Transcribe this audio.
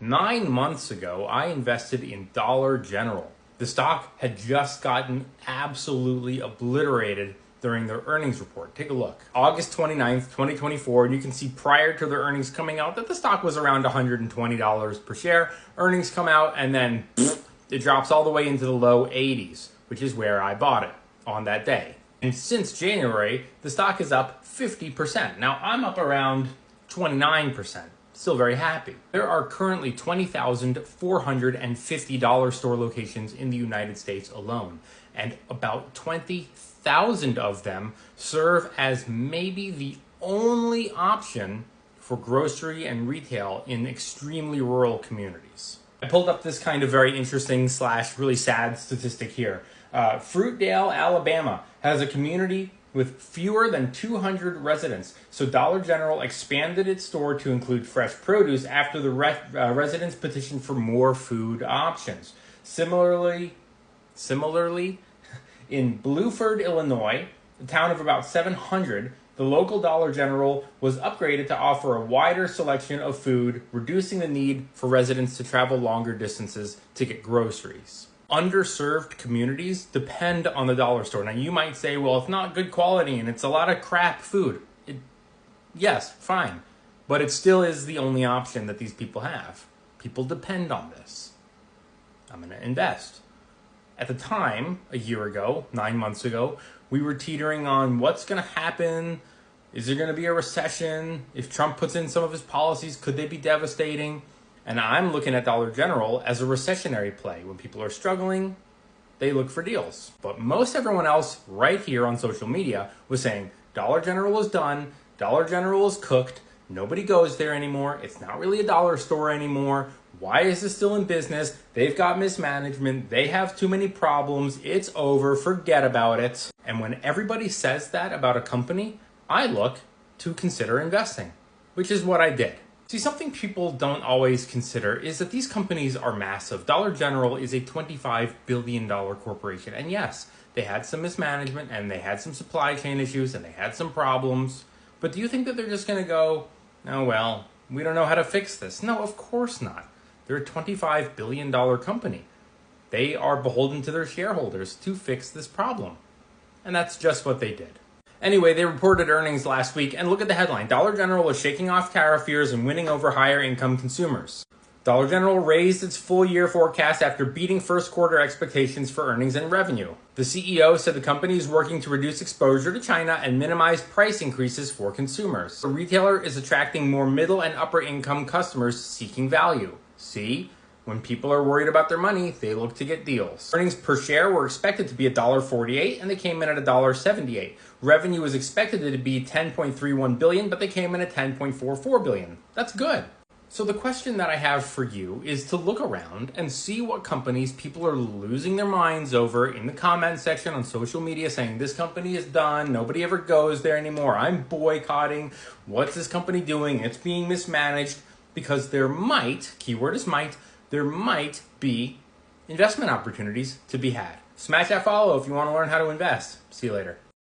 9 months ago, I invested in Dollar General. The stock had just gotten absolutely obliterated during their earnings report. Take a look. August 29th, 2024, and you can see prior to their earnings coming out that the stock was around $120 per share. Earnings come out and then it drops all the way into the low 80s, which is where I bought it on that day. And since January, the stock is up 50%. Now I'm up around 29%. Still very happy. There are currently 20,450 dollar store locations in the United States alone, and about 20,000 of them serve as maybe the only option for grocery and retail in extremely rural communities. I pulled up this kind of very interesting / really sad statistic here. Fruitdale, Alabama has a community with fewer than 200 residents. So Dollar General expanded its store to include fresh produce after the residents petitioned for more food options. Similarly, in Blueford, Illinois, a town of about 700, the local Dollar General was upgraded to offer a wider selection of food, reducing the need for residents to travel longer distances to get groceries. Underserved communities depend on the dollar store. Now you might say, well, it's not good quality and it's a lot of crap food. Yes, fine. But it still is the only option that these people have. People depend on this. I'm going to invest. At the time, a year ago, 9 months ago, we were teetering on what's going to happen. Is there going to be a recession? If Trump puts in some of his policies, could they be devastating? And I'm looking at Dollar General as a recessionary play. When people are struggling, they look for deals. But most everyone else right here on social media was saying, Dollar General is done, Dollar General is cooked, nobody goes there anymore, it's not really a dollar store anymore, why is it still in business, they've got mismanagement, they have too many problems, it's over, forget about it. And when everybody says that about a company, I look to consider investing, which is what I did. See, something people don't always consider is that these companies are massive. Dollar General is a $25 billion corporation. And yes, they had some mismanagement and they had some supply chain issues and they had some problems. But do you think that they're just going to go, oh, well, we don't know how to fix this? No, of course not. They're a $25 billion company. They are beholden to their shareholders to fix this problem. And that's just what they did. Anyway, they reported earnings last week, and look at the headline. Dollar General is shaking off tariff fears and winning over higher income consumers. Dollar General raised its full year forecast after beating first quarter expectations for earnings and revenue. The CEO said the company is working to reduce exposure to China and minimize price increases for consumers. The retailer is attracting more middle and upper income customers seeking value. See? When people are worried about their money, they look to get deals. Earnings per share were expected to be $1.48, and they came in at $1.78. Revenue was expected to be $10.31 billion, but they came in at $10.44 billion. That's good. So the question that I have for you is to look around and see what companies people are losing their minds over in the comment section on social media saying, this company is done, nobody ever goes there anymore, I'm boycotting, what's this company doing, it's being mismanaged, because there might, keyword is might, there might be investment opportunities to be had. Smash that follow if you want to learn how to invest. See you later.